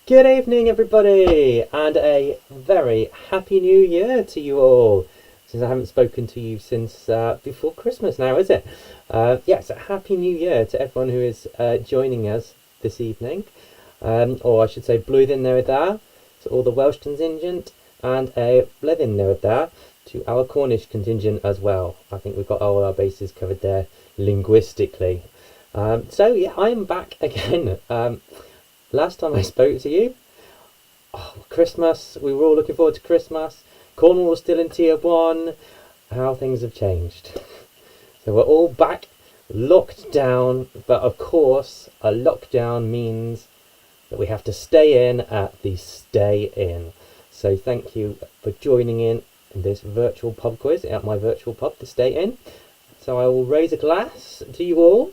Good evening, everybody, and a very happy new year to you all. Since I haven't spoken to you since before Christmas now, is it? Yes, a happy new year to everyone who is joining us this evening. Or I should say, blwyddyn newydd dda to all the Welsh contingent, and a blwyddyn newydd dda to our Cornish contingent as well. I think we've got all our bases covered there linguistically. So yeah, I'm back again. Last time I spoke to you, Christmas, we were all looking forward to Christmas. Cornwall was still in Tier 1. How things have changed. So we're all back, locked down, but of course, a lockdown means that we have to stay in at the Stay In. So thank you for joining in this virtual pub quiz at my virtual pub, the Stay In. So I will raise a glass to you all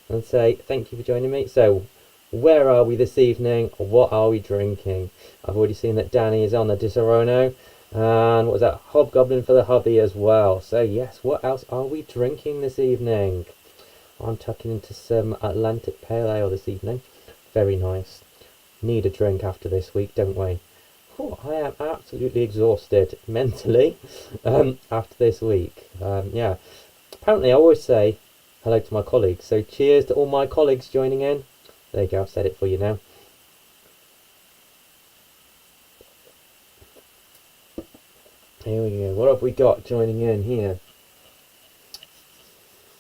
and say thank you for joining me. So where are we this evening? What are we drinking? I've already seen that Danny is on the Disaronno. And what was that? Hobgoblin for the hubby as well. So yes, what else are we drinking this evening? I'm tucking into some Atlantic Pale Ale this evening. Very nice. Need a drink after this week, don't we? Oh, I am absolutely exhausted mentally after this week. Yeah. Apparently I always say hello to my colleagues. So cheers to all my colleagues joining in. There you go, I've said it for you now. Here we go. What have we got joining in here?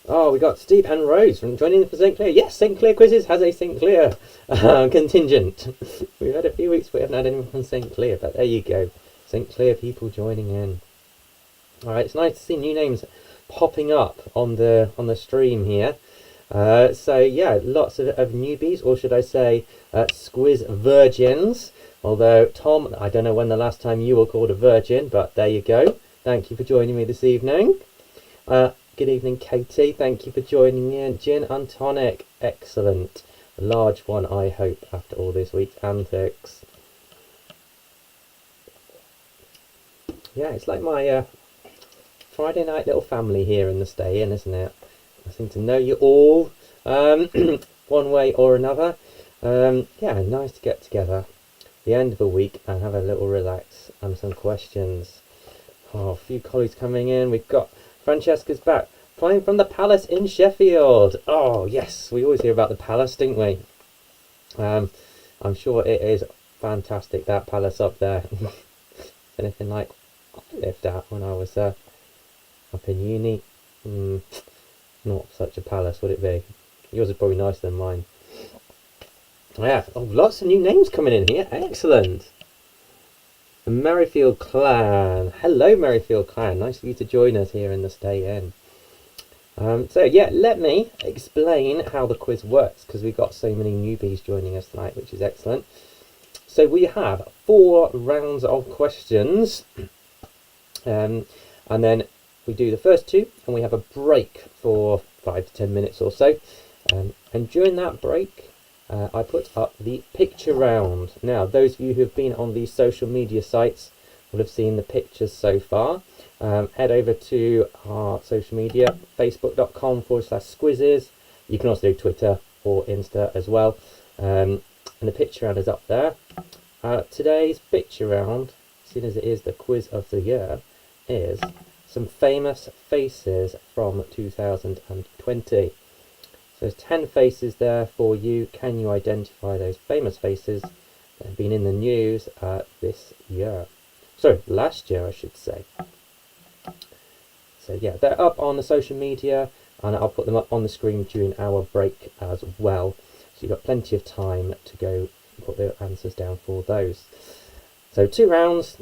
Oh, we got Steve and Rose from joining in for St. Clair. Yes, St. Clair Quizzes has a St. Clair contingent. We've had a few weeks, we haven't had anyone from St. Clair, but there you go. St. Clair people joining in. All right, it's nice to see new names popping up on the stream here. So yeah, lots of newbies, or should I say Squiz virgins. Although Tom, I don't know when the last time you were called a virgin, but there you go. Thank you for joining me this evening. Good evening, Katie. Thank you for joining in. Gin and tonic, excellent. A large one, I hope, after all this week's antics. Yeah, it's like my Friday night little family here in the Stay In, isn't it? I seem to know you all one way or another. Yeah, nice to get together the end of a week and have a little relax and some questions. Oh, a few colleagues coming in. We've got Francesca's back, flying from the Palace in Sheffield. Oh yes, we always hear about the Palace, don't we? I'm sure it is fantastic, that palace up there. Anything like I lived at when I was up in uni. Not such a palace, would it be? Yours is probably nicer than mine. Yeah, oh, lots of new names coming in here. Excellent. The Merrifield Clan. Hello, Merrifield Clan. Nice for you to join us here in the Stay In. So yeah, let me explain how the quiz works, because we've got so many newbies joining us tonight, which is excellent. So we have 4 rounds of questions, and then we do the first 2, and we have a break for 5 to 10 minutes or so. And during that break, I put up the picture round. Now, those of you who have been on these social media sites will have seen the pictures so far. Head over to our social media, facebook.com/Scuizzes. You can also do Twitter or Insta as well. And the picture round is up there. Today's picture round, seeing as it is the quiz of the year, is some famous faces from 2020. So there's 10 faces there for you. Can you identify those famous faces that have been in the news this year? Sorry, last year I should say. So yeah, they're up on the social media, and I'll put them up on the screen during our break as well. So you've got plenty of time to go put the answers down for those. So 2 rounds.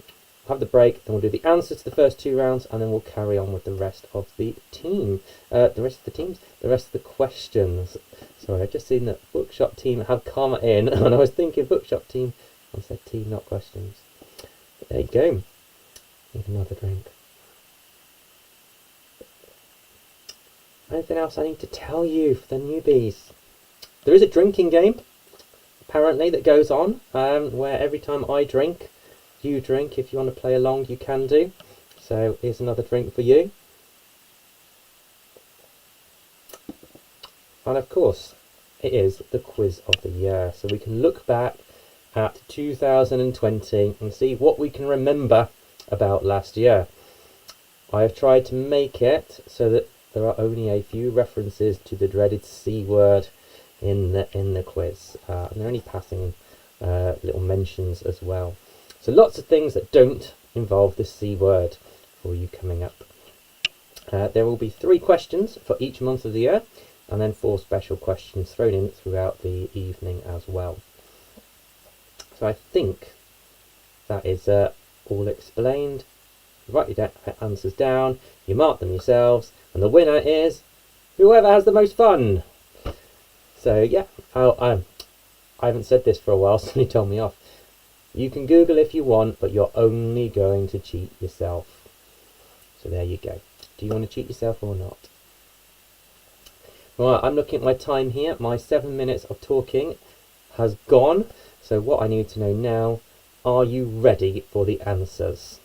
Have the break, then we'll do the answers to the first 2 rounds, and then we'll carry on with the rest of the team. The rest of the questions. Sorry, I've just seen that bookshop team have come in, and I was thinking bookshop team. I said team, not questions. But there you go. Need another drink. Anything else I need to tell you for the newbies? There is a drinking game, apparently, that goes on, where every time I drink, you drink. If you want to play along, you can do. So here's another drink for you. And of course, it is the quiz of the year. So we can look back at 2020 and see what we can remember about last year. I have tried to make it so that there are only a few references to the dreaded C word in the quiz. And there are only passing little mentions as well. So lots of things that don't involve the C word for you coming up. There will be 3 questions for each month of the year, and then 4 special questions thrown in throughout the evening as well. So I think that is all explained. You write your answers down, you mark them yourselves, and the winner is whoever has the most fun. So yeah, I haven't said this for a while, so you told me off. You can Google if you want, but you're only going to cheat yourself. So there you go. Do you want to cheat yourself or not? Right, I'm looking at my time here. My 7 minutes of talking has gone. So what I need to know now, are you ready for the answers?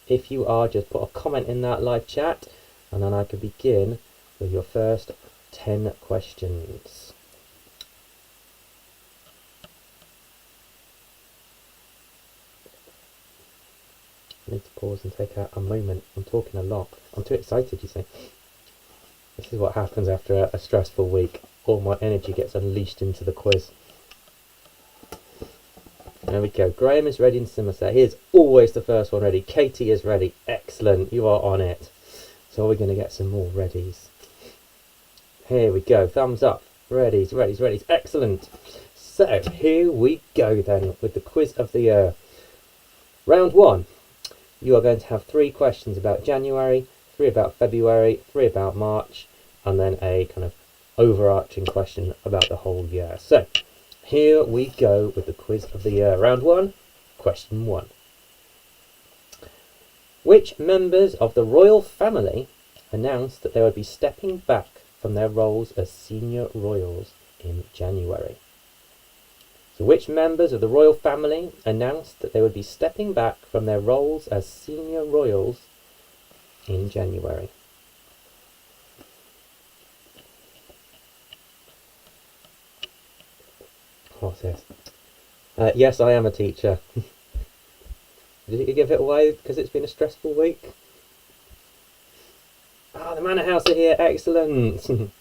If you are, just put a comment in that live chat, and then I can begin with your first 10 questions. I need to pause and take a moment. I'm talking a lot. I'm too excited, you see. This is what happens after a stressful week. All my energy gets unleashed into the quiz. There we go. Graham is ready in Somerset. He is always the first one ready. Katie is ready. Excellent. You are on it. So we're going to get some more readies. Here we go. Thumbs up. Readies, readies, readies. Excellent. So here we go then with the quiz of the year. Round 1. You are going to have 3 questions about January, 3 about February, 3 about March, and then a kind of overarching question about the whole year. So here we go with the quiz of the year. Round 1, question 1. Which members of the royal family announced that they would be stepping back from their roles as senior royals in January? So which members of the royal family announced that they would be stepping back from their roles as senior royals in January? What's this? Yes, I am a teacher. Did you give it away because it's been a stressful week? Ah, the Manor House are here. Excellent.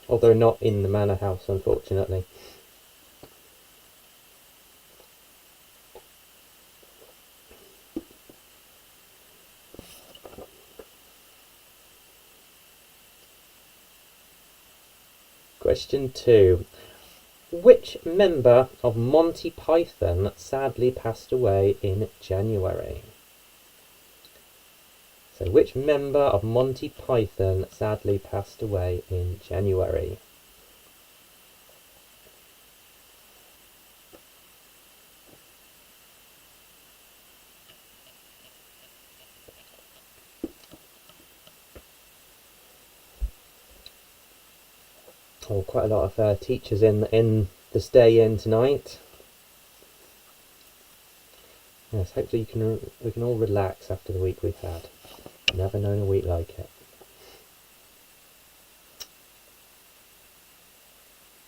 Although not in the Manor House, unfortunately. Question 2. Which member of Monty Python sadly passed away in January? So which member of Monty Python sadly passed away in January? Oh, quite a lot of teachers in the stay in tonight. Yes, hopefully we can all relax after the week we've had. Never known a week like it.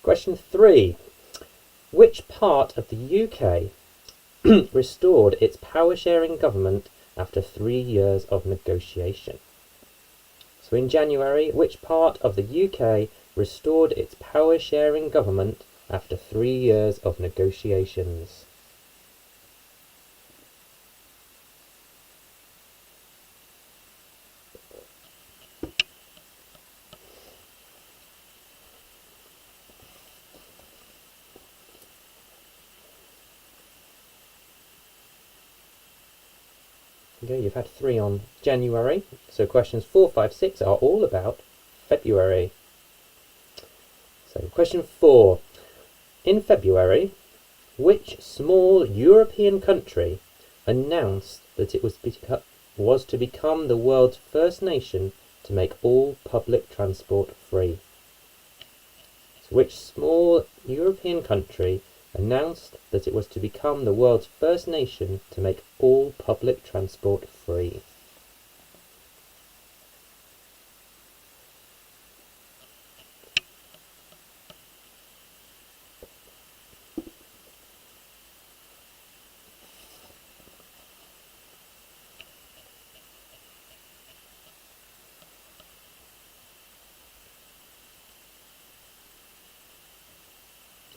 Question 3. Which part of the UK restored its power-sharing government after 3 years of negotiation? So in January, which part of the UK restored its power-sharing government after 3 years of negotiations? Okay, you've had 3 on January, so questions 4, 5, 6 are all about February. So question 4. In February, which small European country announced that it was to become the world's first nation to make all public transport free? So which small European country announced that it was to become the world's first nation to make all public transport free?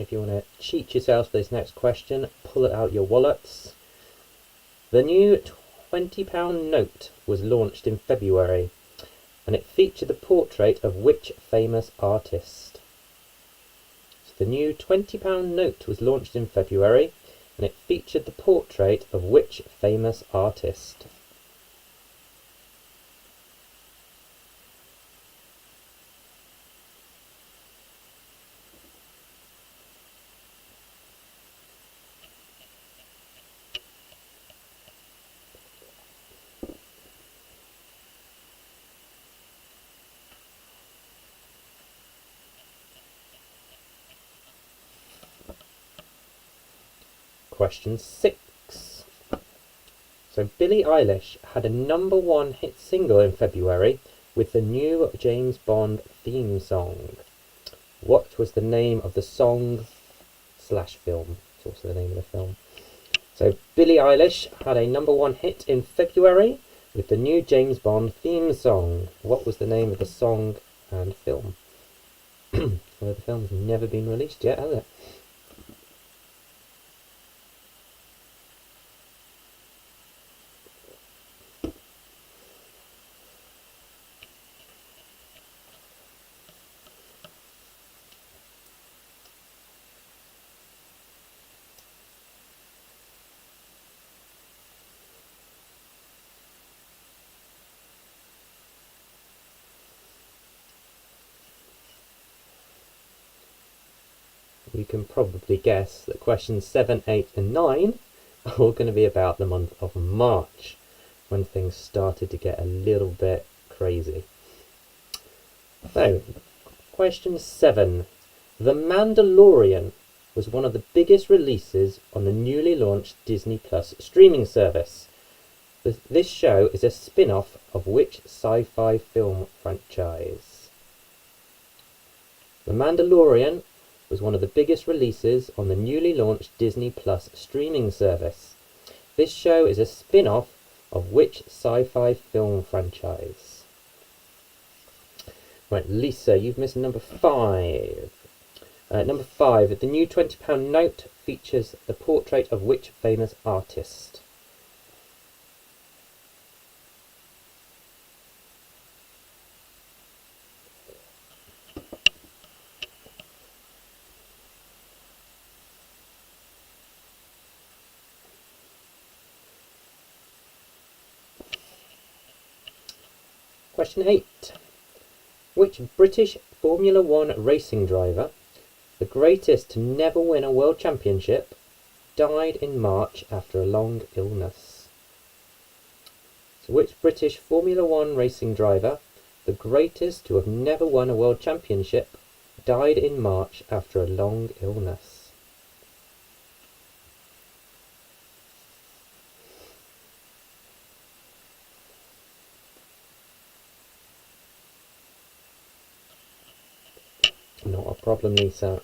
if you want to cheat yourselves for this next question, pull it out your wallets. The new £20 note was launched in February, and it featured the portrait of which famous artist? So the new £20 note was launched in February, and it featured the portrait of which famous artist? Question 6. So Billie Eilish had a #1 hit single in February with the new James Bond theme song. What was the name of the song / film? It's also the name of the film. So Billie Eilish had a #1 hit in February with the new James Bond theme song. What was the name of the song and film? Well, the film's never been released yet, has it? You can probably guess that questions 7, 8 and 9 are all going to be about the month of March, when things started to get a little bit crazy. So, question 7. The Mandalorian was one of the biggest releases on the newly launched Disney Plus streaming service. This show is a spin-off of which sci-fi film franchise? The Mandalorian was one of the biggest releases on the newly launched Disney Plus streaming service. This show is a spin-off of which sci-fi film franchise? Right, Lisa, you've missed number 5. Number 5, the new £20 note features the portrait of which famous artist? Question 8. Which British Formula 1 racing driver, the greatest to never win a world championship, died in March after a long illness? So which British Formula 1 racing driver, the greatest to have never won a world championship, died in March after a long illness? Not a problem, Lisa.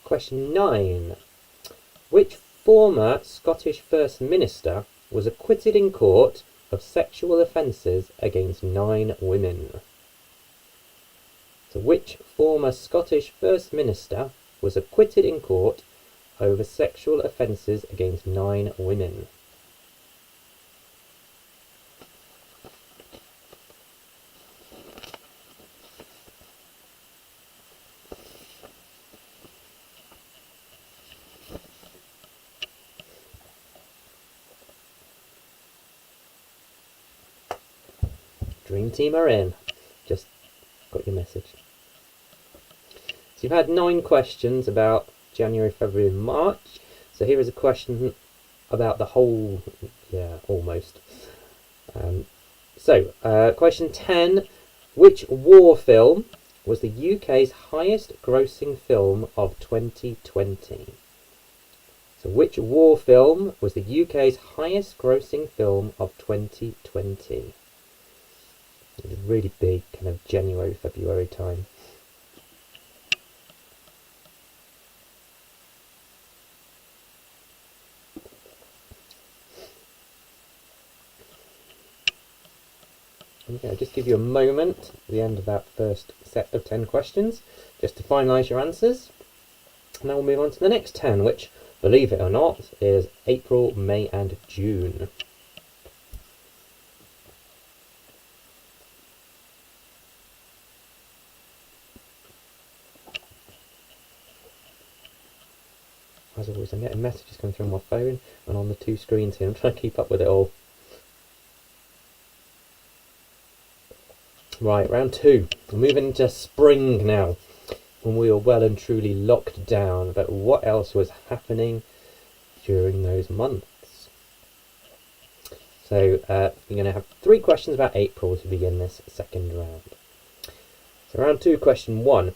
Question 9. Which former Scottish First Minister was acquitted in court of sexual offences against 9 women? So which former Scottish First Minister was acquitted in court over sexual offences against 9 women? Dream team are in. Just got your message. So you've had 9 questions about January, February and March. So here is a question about the whole, almost. Question 10. Which war film was the UK's highest grossing film of 2020? So which war film was the UK's highest grossing film of 2020? It was really big, kind of January, February time. I'm going to just give you a moment at the end of that first set of 10 questions just to finalise your answers. And then we'll move on to the next 10, which, believe it or not, is April, May and June. As always, I'm getting messages coming through on my phone and on the two screens here. I'm trying to keep up with it all. Right, round 2. We're moving into spring now, when we were well and truly locked down. But what else was happening during those months? So we're going to have 3 questions about April to begin this second round. So round 2, question 1.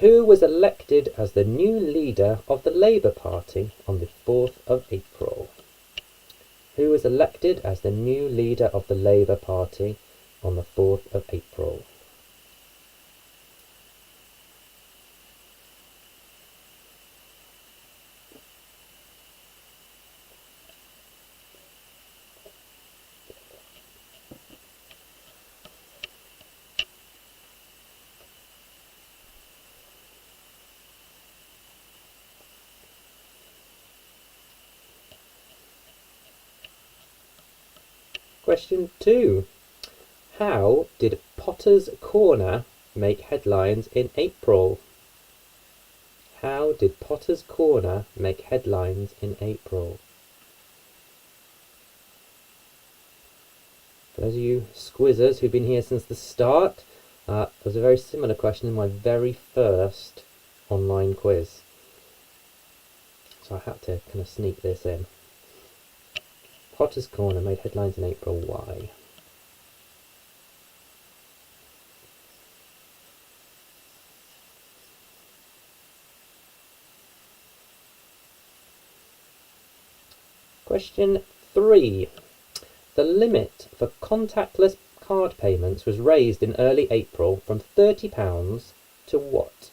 Who was elected as the new leader of the Labour Party on the 4th of April? Who was elected as the new leader of the Labour Party on the 4th of April? Question 2. How did Potter's Corner make headlines in April? How did Potter's Corner make headlines in April? For those of you Scuizzers who've been here since the start, there was a very similar question in my very first online quiz. So I had to kind of sneak this in. Potter's Corner made headlines in April. Why? Question 3. The limit for contactless card payments was raised in early April from £30 to what?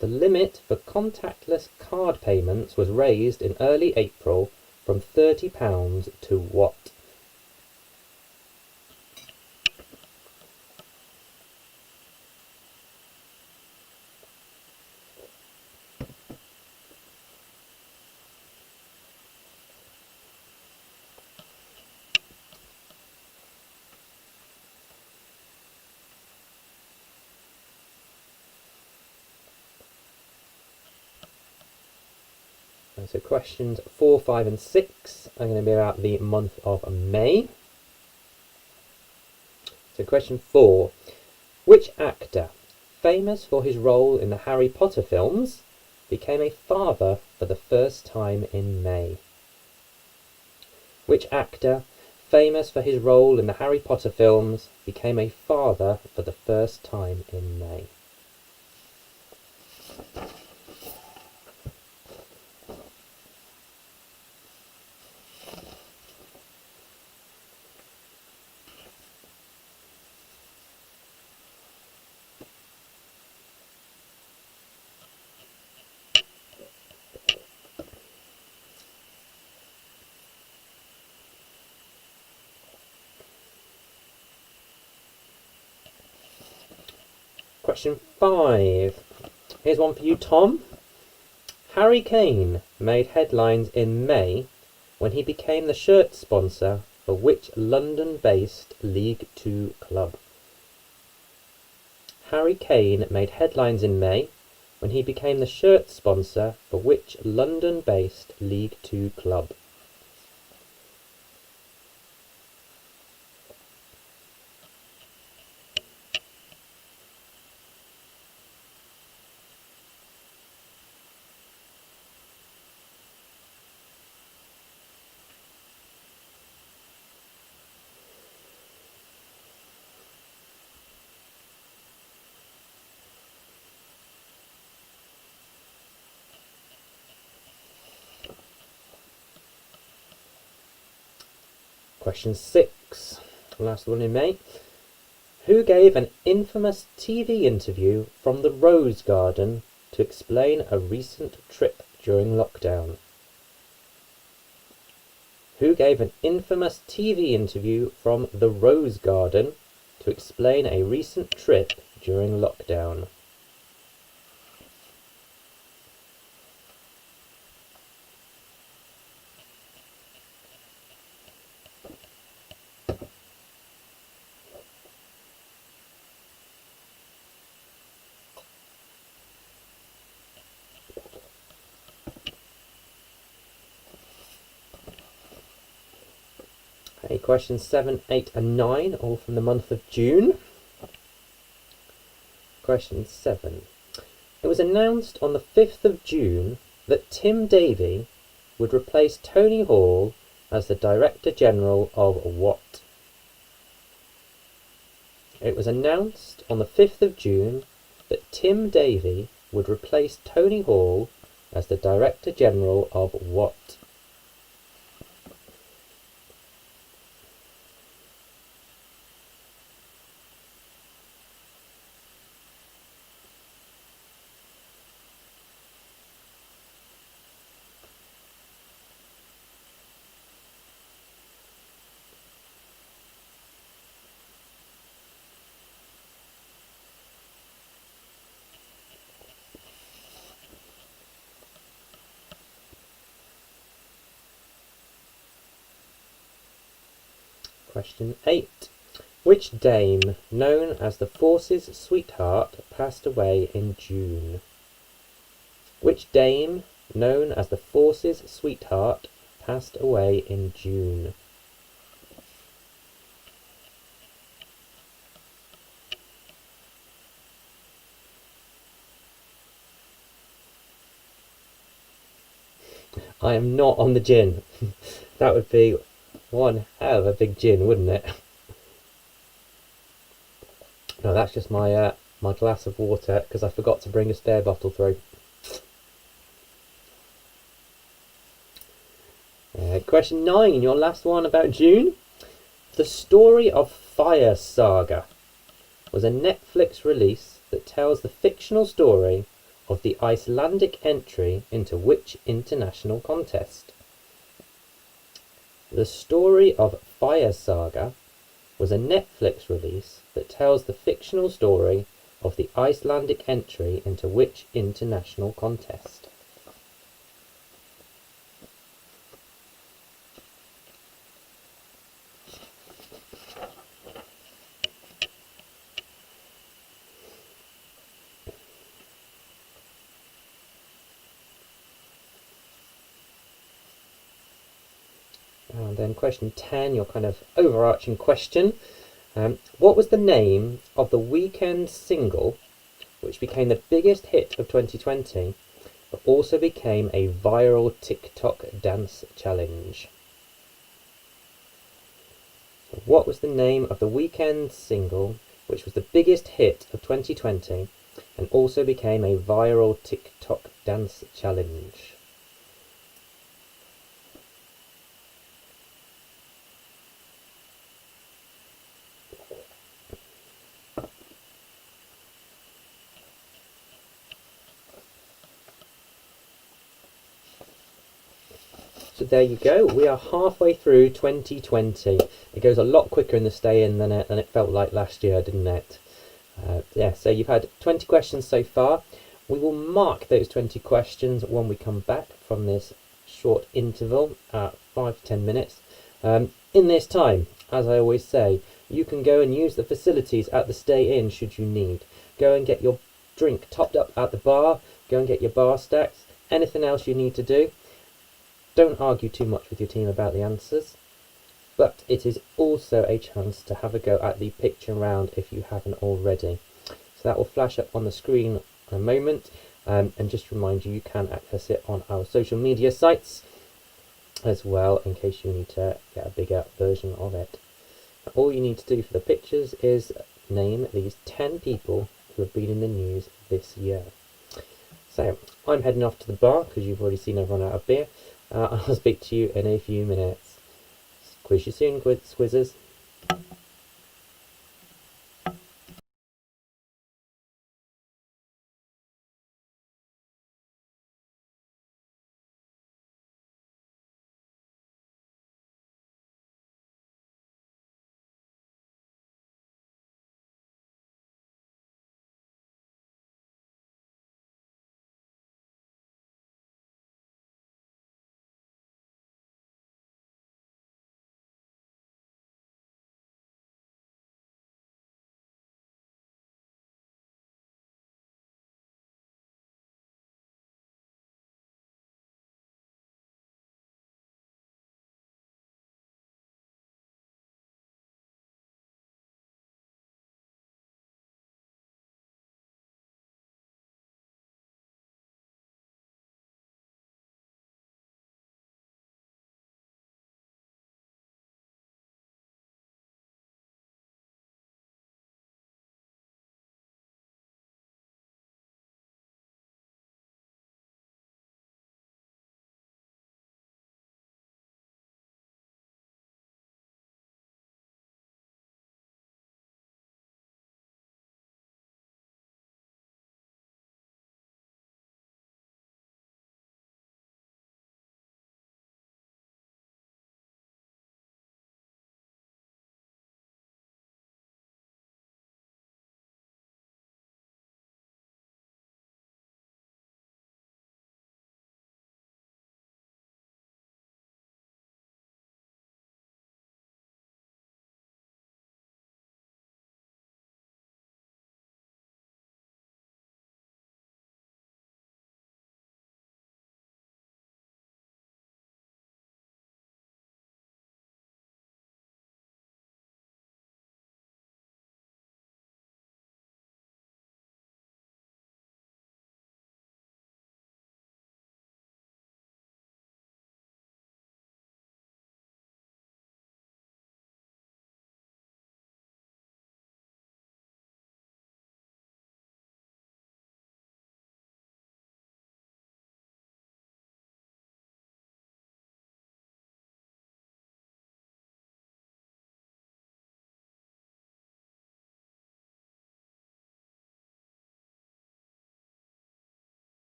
The limit for contactless card payments was raised in early April from £30 to what? So questions 4, 5 and 6 are going to be about the month of May. So question 4. Which actor, famous for his role in the Harry Potter films, became a father for the first time in May? Which actor, famous for his role in the Harry Potter films, became a father for the first time in May? Question 5. Here's one for you, Tom. Harry Kane made headlines in May when he became the shirt sponsor for which London-based League Two club? Harry Kane made headlines in May when he became the shirt sponsor for which London-based League Two club? Question 6, last one in May. Who gave an infamous TV interview from the Rose Garden to explain a recent trip during lockdown? who gave an infamous TV interview from the Rose Garden to explain a recent trip during lockdown? Okay, questions 7, 8 and 9, all from the month of June. Question 7. It was announced on the 5th of June that Tim Davie would replace Tony Hall as the Director General of what? It was announced on the 5th of June that Tim Davie would replace Tony Hall as the Director General of what? Question 8. Which dame, known as the Force's sweetheart, passed away in June? Which dame, known as the Force's sweetheart, passed away in June? I am not on the gin. That would be one hell of a big gin, wouldn't it? No, that's just my my glass of water because I forgot to bring a spare bottle through. Question 9, your last one about June. The Story of Fire Saga was a Netflix release that tells the fictional story of the Icelandic entry into which international contest? The Story of Fire Saga was a Netflix release that tells the fictional story of the Icelandic entry into which international contest? And then question 10, your kind of overarching question. What was the name of the weekend single which became the biggest hit of 2020 but also became a viral TikTok dance challenge? So what was the name of the weekend single which was the biggest hit of 2020 and also became a viral TikTok dance challenge? So there you go, we are halfway through 2020. It goes a lot quicker in the stay-in than it felt like last year, didn't it? Yeah, so you've had 20 questions so far. We will mark those 20 questions when we come back from this short interval at 5 to 10 minutes. In this time, as I always say, you can go and use the facilities at the stay-in should you need. Go and get your drink topped up at the bar, go and get your bar stacks, anything else you need to do. Don't argue too much with your team about the answers, but it is also a chance to have a go at the picture round if you haven't already. So that will flash up on the screen in a moment, and just remind you, you can access it on our social media sites as well in case you need to get a bigger version of it. All you need to do for the pictures is name these 10 people who have been in the news this year. So I'm heading off to the bar because you've already seen I've run out of beer. I'll speak to you in a few minutes. Quiz you soon, Scuizzes.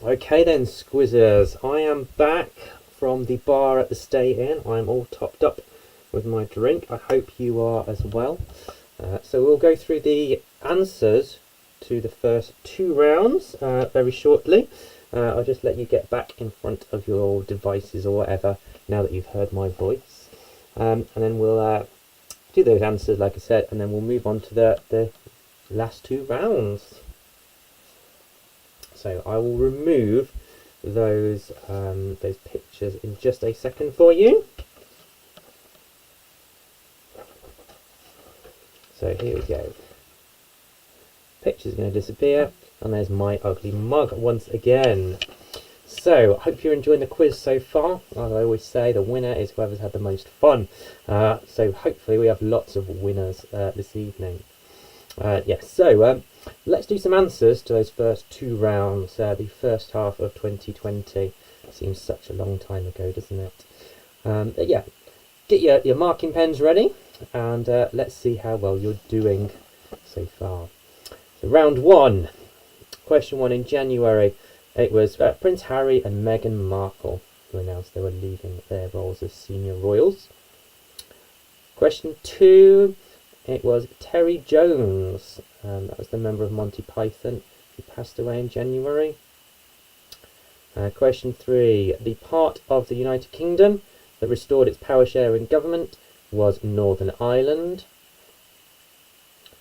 Okay then, Scuizzes, I am back from the bar at the Stay Inn. I'm all topped up with my drink. I hope you are as well. So we'll go through the answers to the first two rounds very shortly. I'll just let you get back in front of your devices or whatever now that you've heard my voice. And then we'll do those answers, like I said, and then we'll move on to the last two rounds. So I will remove those pictures in just a second for you. So here we go. Picture's going to disappear, and there's my ugly mug once again. So I hope you're enjoying the quiz so far. As I always say, the winner is whoever's had the most fun. So hopefully we have lots of winners this evening. So let's do some answers to those first two rounds, the first half of 2020. Seems such a long time ago, doesn't it? Get your marking pens ready, and let's see how well you're doing so far. So round one, question one in January, it was Prince Harry and Meghan Markle who announced they were leaving their roles as senior royals. Question two, it was Terry Jones, that was the member of Monty Python, who passed away in January. Question three, the part of the United Kingdom that restored its power share in government was Northern Ireland.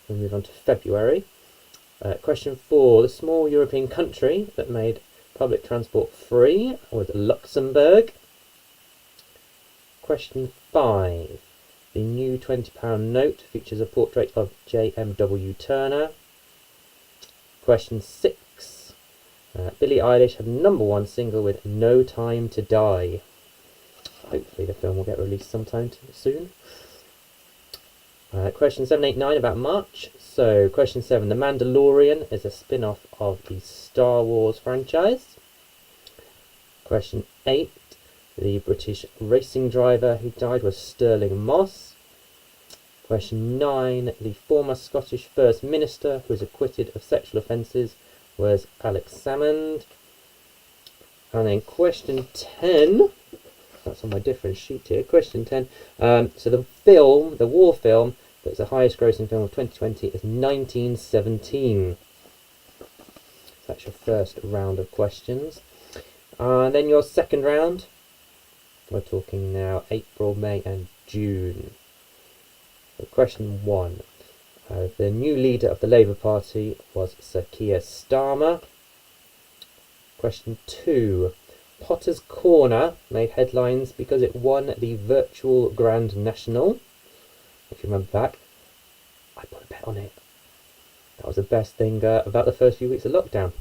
We'll move on to February. Question four, the small European country that made public transport free was Luxembourg. Question five, the new £20 note features a portrait of J.M.W. Turner. Question six, Billie Eilish had #1 single with No Time to Die. Hopefully the film will get released sometime soon. Question 7, 8, 9 about March. So question 7, The Mandalorian is a spin-off of the Star Wars franchise. Question 8, the British racing driver who died was Stirling Moss. Question 9, the former Scottish First Minister who was acquitted of sexual offences was Alex Salmond. And then question 10, that's on my different sheet here, question 10, so the war film that's the highest grossing film of 2020 is 1917. So that's your first round of questions. And then your second round, we're talking now April, May and June. So question 1, the new leader of the Labour Party was Sir Keir Starmer. Question 2, Potter's Corner made headlines because it won the Virtual Grand National. If you remember back, I put a bet on it. That was the best thing about the first few weeks of lockdown.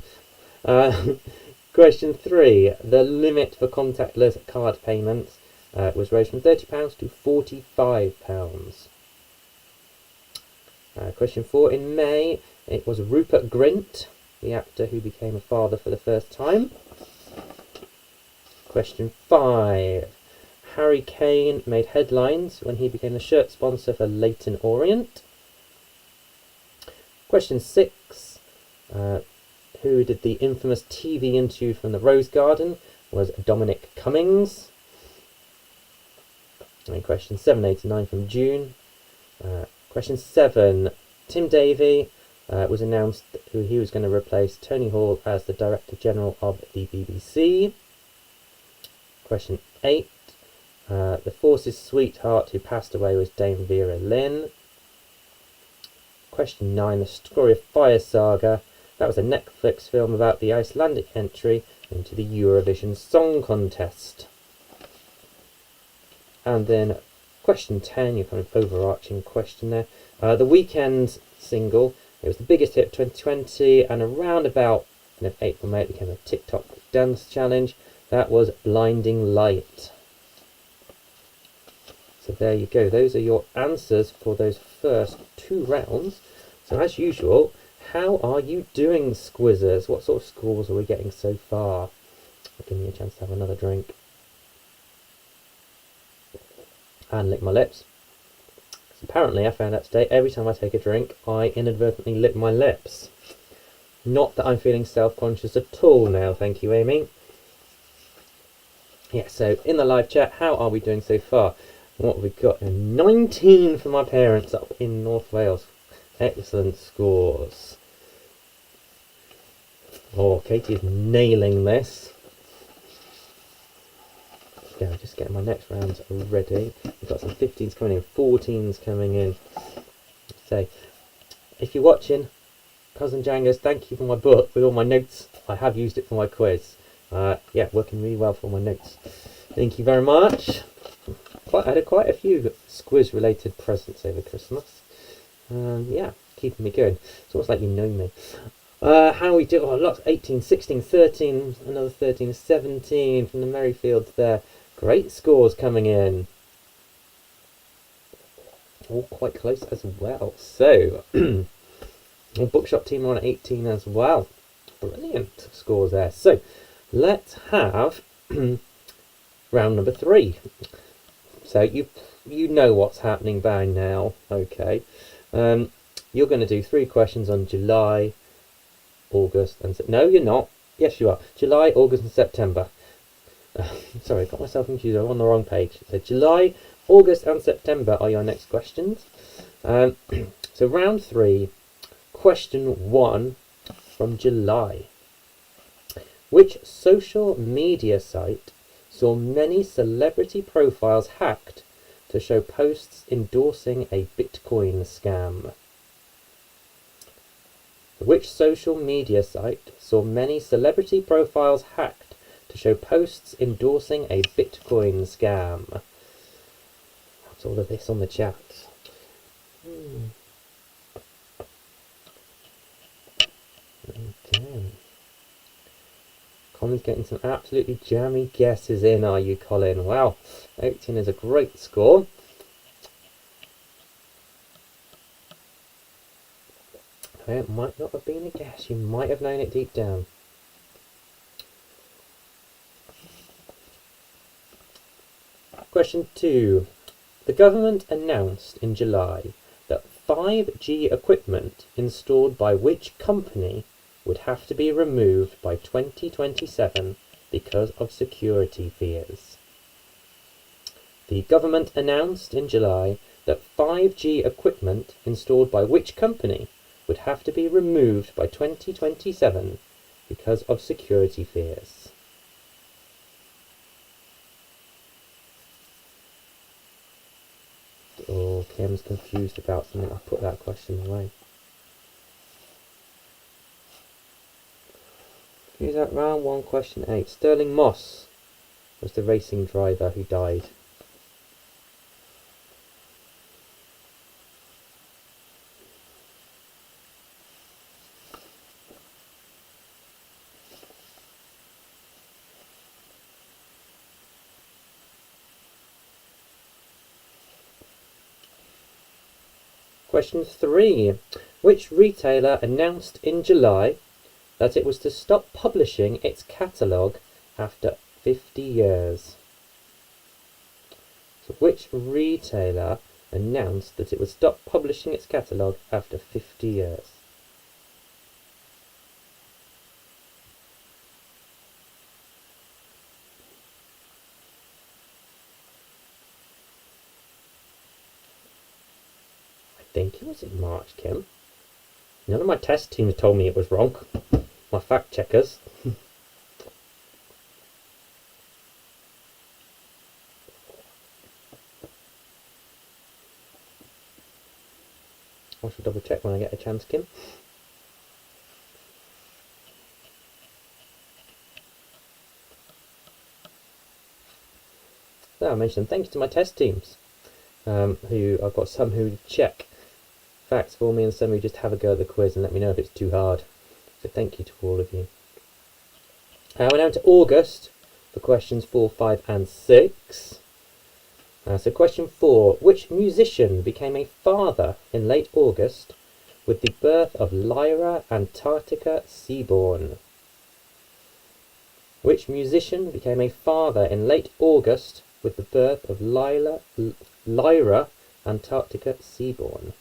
Question 3, the limit for contactless card payments was raised from £30 to £45. Question 4, in May, it was Rupert Grint, the actor who became a father for the first time. Question 5, Harry Kane made headlines when he became the shirt sponsor for Leyton Orient. Question 6, who did the infamous TV interview from the Rose Garden was Dominic Cummings. And question 7, 8 and 9 from June. Question 7, Tim Davie was announced who he was going to replace Tony Hall as the Director General of the BBC. Question 8, the Force's sweetheart who passed away was Dame Vera Lynn. Question 9, the Story of Fire Saga. That was a Netflix film about the Icelandic entry into the Eurovision Song Contest. And then question 10, your kind of overarching question there. The Weeknd single, it was the biggest hit of 2020, and around about April, May, it became a TikTok dance challenge. That was Blinding Light. So there you go. Those are your answers for those first two rounds. So as usual, how are you doing, Scuizzes? What sort of scores are we getting so far? Give me a chance to have another drink. And lick my lips. Apparently I found out today, every time I take a drink, I inadvertently lick my lips. Not that I'm feeling self-conscious at all now, thank you, Amy. Yeah, so in the live chat, how are we doing so far? What have we got? 19 for my parents up in North Wales. Excellent scores. Oh, Katie is nailing this. Yeah, just getting my next rounds ready. We've got some 15s coming in, 14s coming in. So, if you're watching, Cousin Jangers, thank you for my book with all my notes. I have used it for my quiz. Yeah, working really well for my notes. Thank you very much. I had quite a few Squiz related presents over Christmas. Yeah, keeping me going. It's almost like you know me. How we do? Oh, lots. 18, 16, 13, another 13, 17 from the Merrifields there. Great scores coming in. All quite close as well. So, the bookshop team are on 18 as well. Brilliant scores there. So, let's have round number 3. So, you know what's happening by now. Okay. You're going to do 3 questions on July, August, and... No, you're not. Yes, you are. July, August, and September. Sorry, I got myself confused. I'm on the wrong page. So July, August, and September are your next questions. So round 3, question 1 from July. Which social media site saw many celebrity profiles hacked to show posts endorsing a Bitcoin scam? Which social media site saw many celebrity profiles hacked to show posts endorsing a Bitcoin scam? What's all of this on the chat? Okay. Colin's getting some absolutely jammy guesses in, are you, Colin? Wow, 18 is a great score. It might not have been a guess. You might have known it deep down. Question 2. The government announced in July that 5G equipment installed by which company would have to be removed by 2027 because of security fears. The government announced in July that 5G equipment installed by which company would have to be removed by 2027 because of security fears. Oh, Kim's confused about something. I'll put that question away. Who's that? Round 1, question 8. Sterling Moss was the racing driver who died. Question 3. Which retailer announced in July that it was to stop publishing its catalogue after 50 years? So which retailer announced that it would stop publishing its catalogue after 50 years? I think it was in March, Kim. None of my test teams told me it was wrong. My fact checkers. I shall double check when I get a chance, Kim. So I mentioned thank you to my test teams, who I've got some who check facts for me and some who just have a go at the quiz and let me know if it's too hard. So thank you to all of you. We're down to August for questions 4, 5 and 6. So question 4. Which musician became a father in late August with the birth of Lyra Antarctica Seaborn? Which musician became a father in late August with the birth of Lyra Antarctica Seaborn?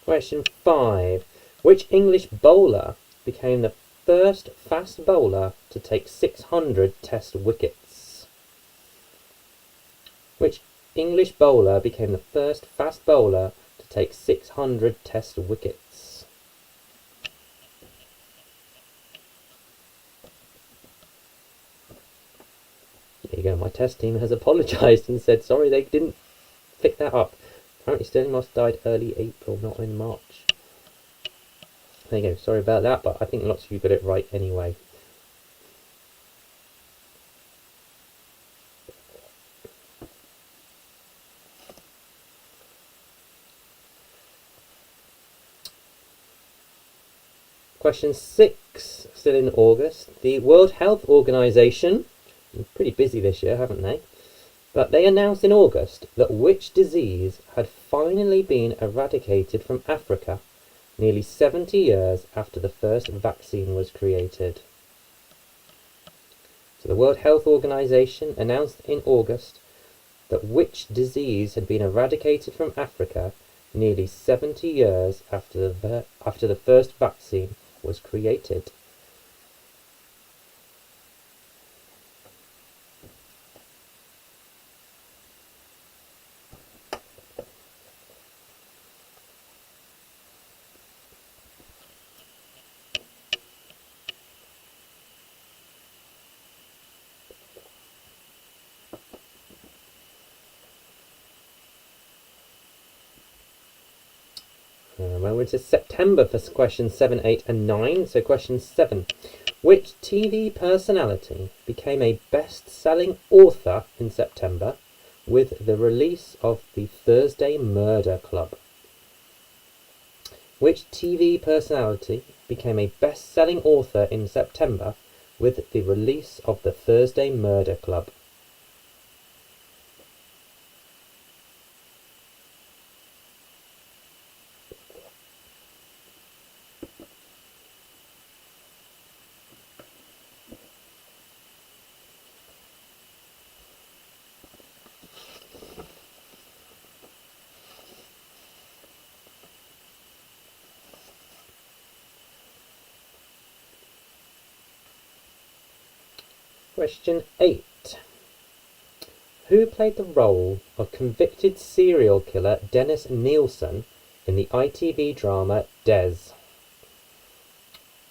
Question 5. Which English bowler became the first fast bowler to take 600 Test wickets? Which English bowler became the first fast bowler to take 600 Test wickets? There you go, my test team has apologised and said sorry they didn't pick that up. Apparently Sterling Moss died early April, not in March. There you go, sorry about that, but I think lots of you got it right anyway. Question 6, still in August. The World Health Organization, pretty busy this year, haven't they? But they announced in August that which disease had finally been eradicated from Africa nearly 70 years after the first vaccine was created. So the World Health Organization announced in August that which disease had been eradicated from Africa nearly 70 years after the first vaccine was created. Well, it's September for questions 7, 8 and 9. So question 7. Which TV personality became a best-selling author in September with the release of the Thursday Murder Club? Which TV personality became a best-selling author in September with the release of the Thursday Murder Club? Question 8. Who played the role of convicted serial killer Dennis Nielsen in the ITV drama Des?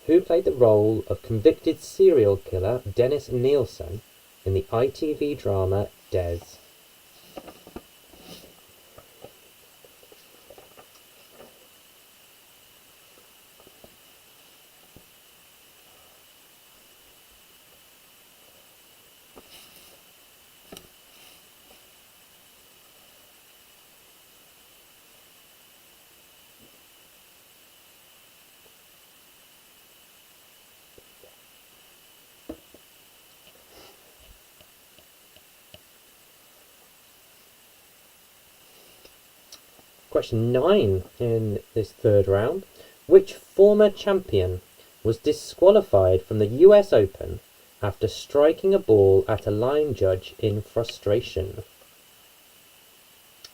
Who played the role of convicted serial killer Dennis Nielsen in the ITV drama Des? Question 9 in this third round. Which former champion was disqualified from the US Open after striking a ball at a line judge in frustration?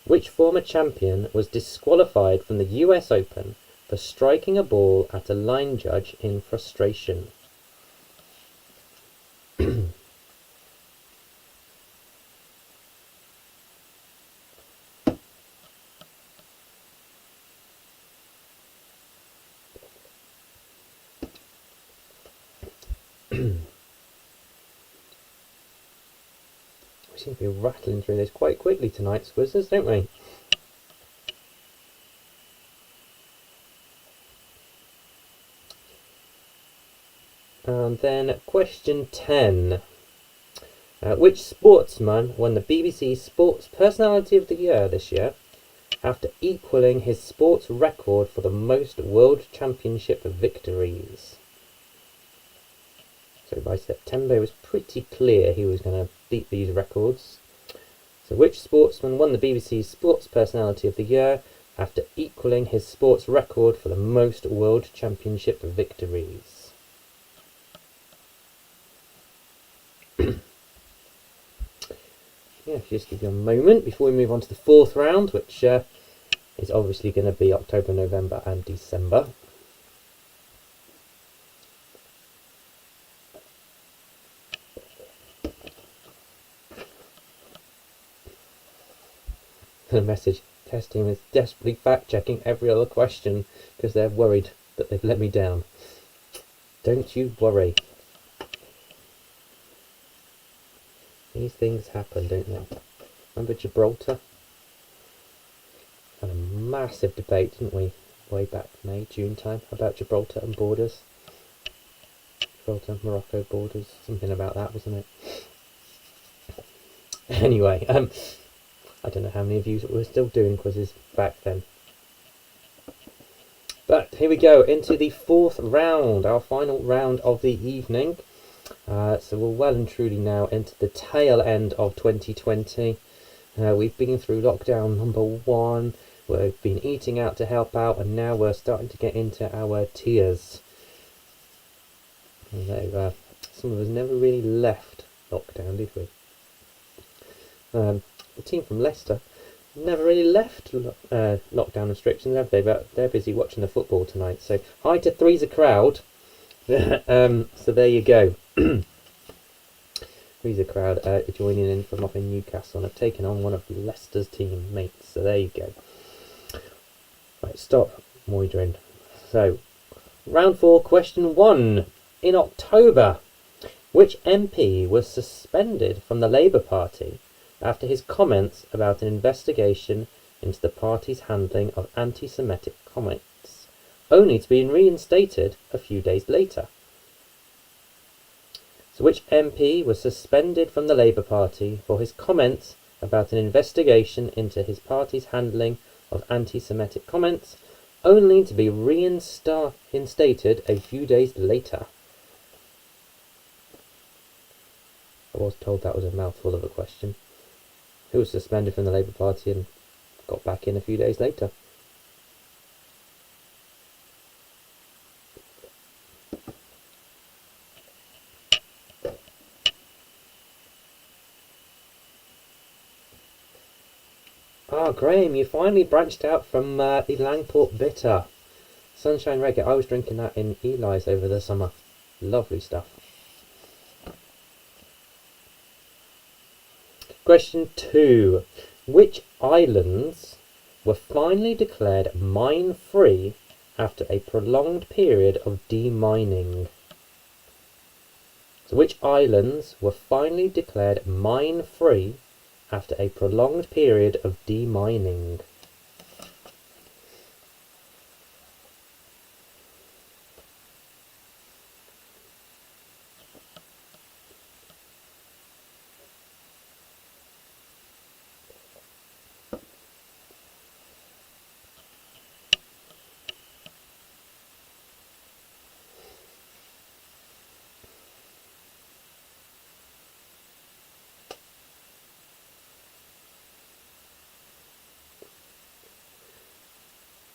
Which former champion was disqualified from the US Open for striking a ball at a line judge in frustration? We seem to be rattling through this quite quickly tonight, Scuizzes, don't we? And then question 10. Which sportsman won the BBC Sports Personality of the Year this year after equalling his sports record for the most World Championship victories? So by September it was pretty clear he was going to beat these records. So which sportsman won the BBC Sports Personality of the Year after equalling his sports record for the most World Championship victories? Yeah, just give you a moment before we move on to the fourth round, which is obviously going to be October, November and December. The message, test team is desperately fact-checking every other question because they're worried that they've let me down. Don't you worry. These things happen, don't they? Remember Gibraltar? Had a massive debate, didn't we? Way back May, June time about Gibraltar and borders. Gibraltar, Morocco borders, something about that, wasn't it? Anyway, I don't know how many of you were still doing quizzes back then. But here we go, into the fourth round, our final round of the evening. So we're well and truly now into the tail end of 2020. We've been through lockdown number 1, we've been eating out to help out, and now we're starting to get into our tiers. Although some of us never really left lockdown, did we? The team from Leicester never really left lockdown restrictions, have they? But they're busy watching the football tonight. So hi to Three's a Crowd. So there you go. Three's a Crowd joining in from up in Newcastle and have taken on one of Leicester's teammates. So there you go. Right, stop moidering. So round 4, question 1. In October, which MP was suspended from the Labour Party after his comments about an investigation into the party's handling of anti-Semitic comments, only to be reinstated a few days later? So which MP was suspended from the Labour Party for his comments about an investigation into his party's handling of anti-Semitic comments, only to be reinstated a few days later? I was told that was a mouthful of a question. Who was suspended from the Labour Party and got back in a few days later? Ah, Graham, you finally branched out from the Langport Bitter. Sunshine Reggae. I was drinking that in Eli's over the summer. Lovely stuff. Question 2. Which islands were finally declared mine-free after a prolonged period of demining? So which islands were finally declared mine-free after a prolonged period of demining?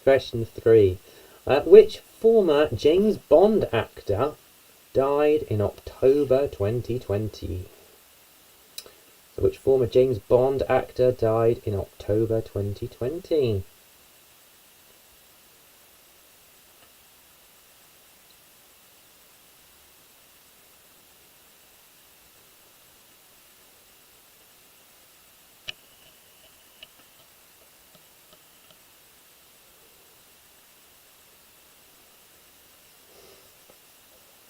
Question 3. Which former James Bond actor died in October 2020? So which former James Bond actor died in October 2020?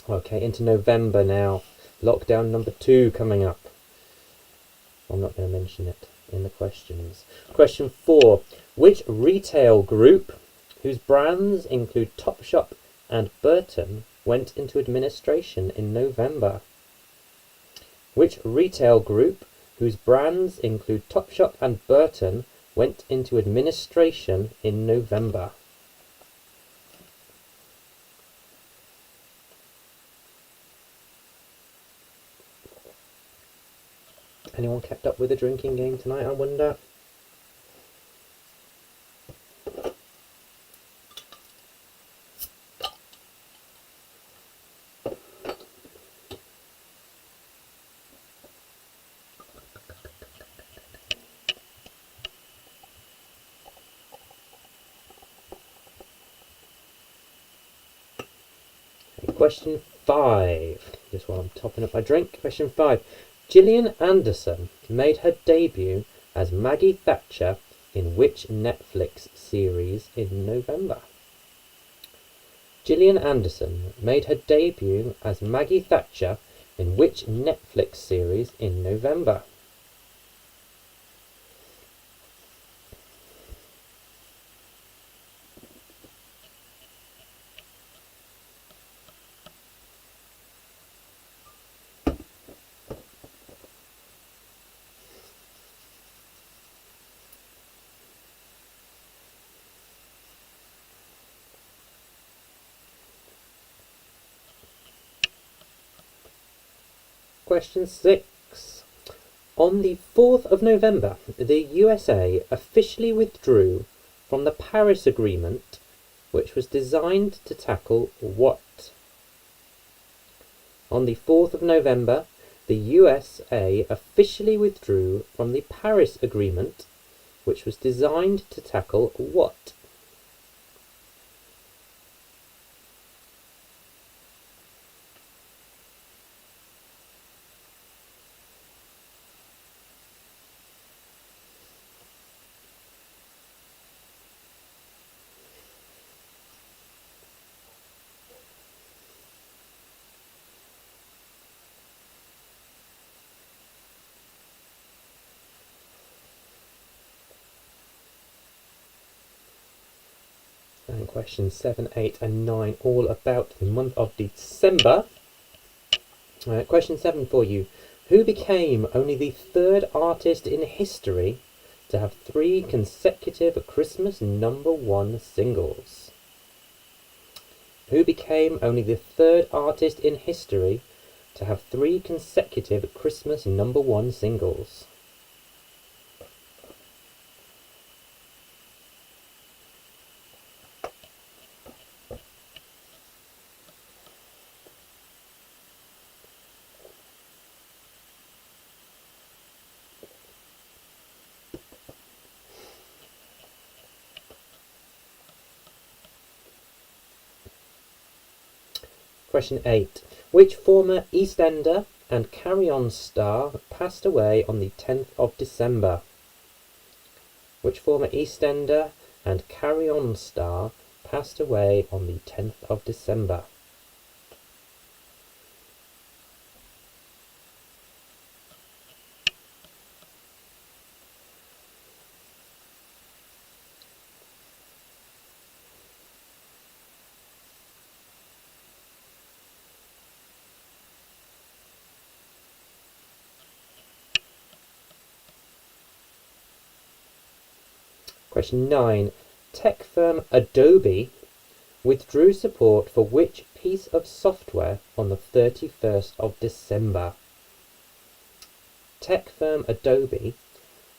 Okay, into November now. Lockdown number 2 coming up. I'm not going to mention it in the questions. Question 4. Which retail group, whose brands include Topshop and Burton, went into administration in November? Which retail group, whose brands include Topshop and Burton, went into administration in November? Anyone kept up with the drinking game tonight, I wonder? Question 5. Just while I'm topping up my drink. Question 5. Gillian Anderson made her debut as Maggie Thatcher in which Netflix series in November? Gillian Anderson made her debut as Maggie Thatcher in which Netflix series in November? Question 6. On the 4th of November, the USA officially withdrew from the Paris Agreement, which was designed to tackle what? On the 4th of November, the USA officially withdrew from the Paris Agreement, which was designed to tackle what? And questions 7, 8 and 9 all about the month of December. Question 7 for you. Who became only the 3rd artist in history to have 3 consecutive Christmas #1 singles? Who became only the 3rd artist in history to have 3 consecutive Christmas #1 singles? Question 8. Which former EastEnder and Carry On star passed away on the 10th of December? Which former EastEnder and Carry On star passed away on the 10th of December? Question 9. Tech firm Adobe withdrew support for which piece of software on the 31st of December? Tech firm Adobe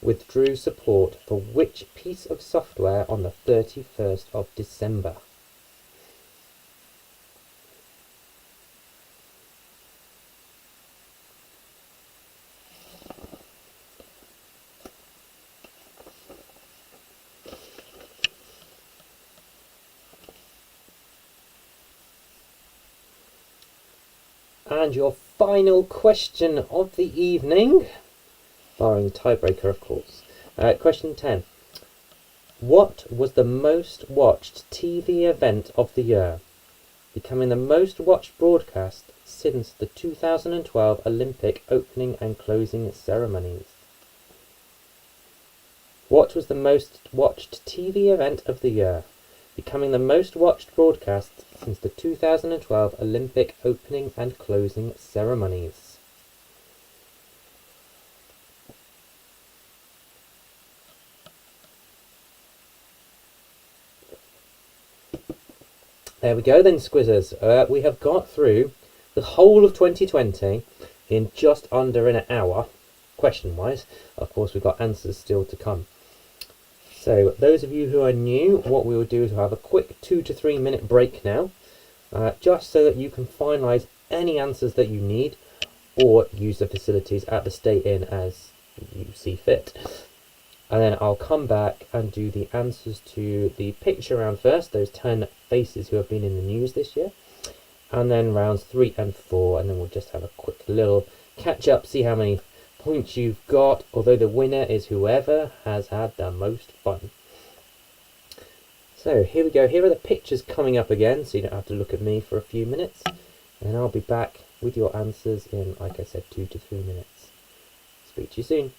withdrew support for which piece of software on the 31st of December? And your final question of the evening, barring the tiebreaker, of course. Question 10. What was the most watched TV event of the year, becoming the most watched broadcast since the 2012 Olympic opening and closing ceremonies? What was the most watched TV event of the year, becoming the most watched broadcast since the 2012 Olympic opening and closing ceremonies? There we go then, Scuizzes. We have got through the whole of 2020 in just under an hour, question-wise. Of course, we've got answers still to come. So, those of you who are new, what we will do is we'll have a quick 2 to 3 minute break now, just so that you can finalise any answers that you need, or use the facilities at the Stay Inn as you see fit. And then I'll come back and do the answers to the picture round first, those 10 faces who have been in the news this year. and then rounds 3 and 4, and then we'll just have a quick little catch up, see how many points you've got, although the winner is whoever has had the most fun. So here we go. Here are the pictures coming up again, so you don't have to look at me for a few minutes, and I'll be back with your answers in, like I said, 2 to 3 minutes. Speak to you soon.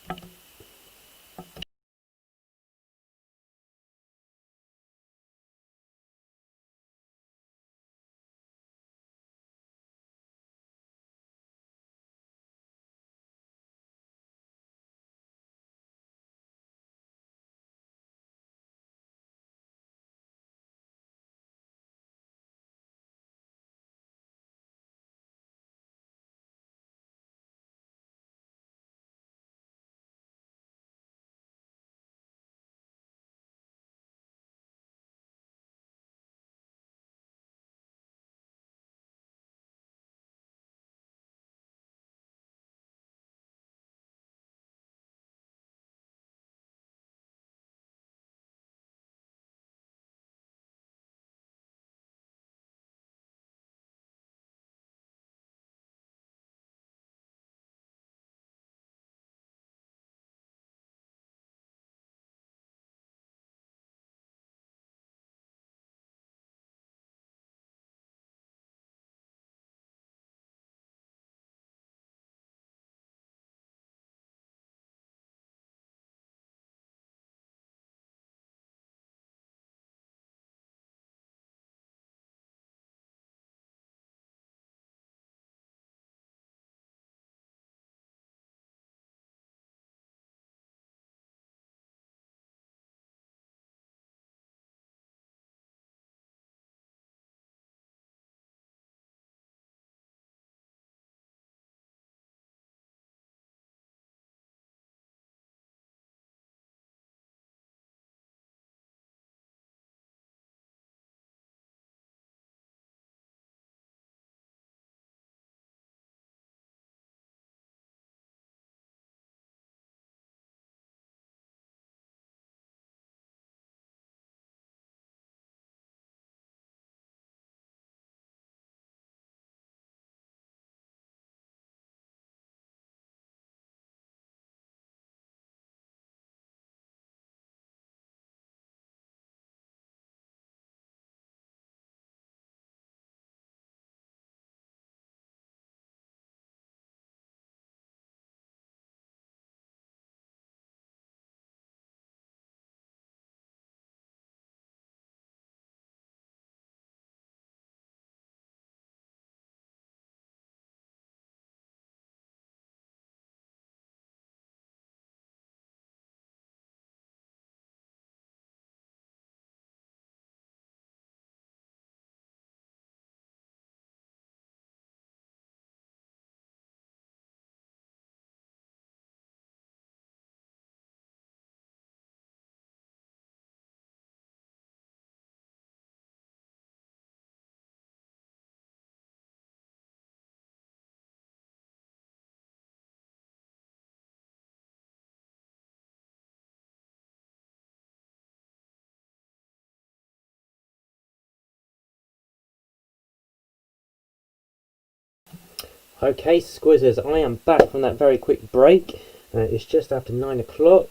Okay, Scuizzes, I am back from that very quick break. It's just after 9 o'clock,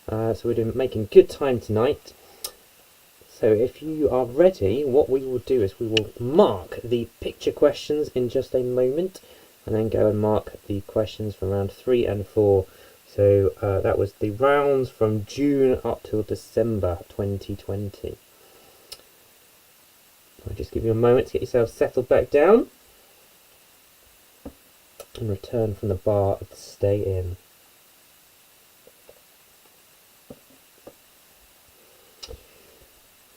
so we're making good time tonight. So if you are ready, what we will do is we will mark the picture questions in just a moment, and then go and mark the questions from round 3 and 4. So that was the rounds from June up till December 2020. I'll just give you a moment to get yourself settled back down and return from the bar of the Stay In.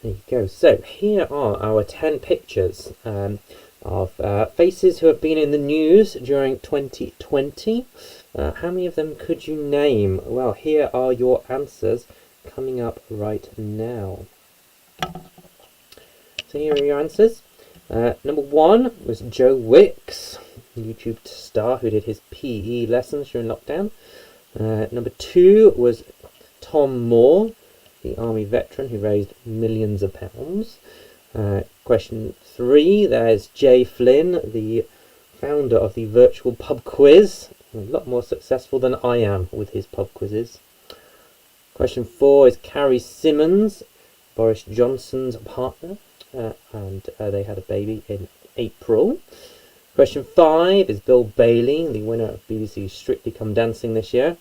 There you go. So here are our 10 pictures of faces who have been in the news during 2020. How many of them could you name? Well, here are your answers coming up right now. So here are your answers. Number 1 was Joe Wicks, YouTube star who did his PE lessons during lockdown. Number 2 was Tom Moore, the army veteran who raised millions of pounds. Question 3, there's Jay Flynn, the founder of the virtual pub quiz. A lot more successful than I am with his pub quizzes. Question 4 is Carrie Simmons, Boris Johnson's partner, and they had a baby in April. Question 5 is Bill Bailey, the winner of BBC's Strictly Come Dancing this year.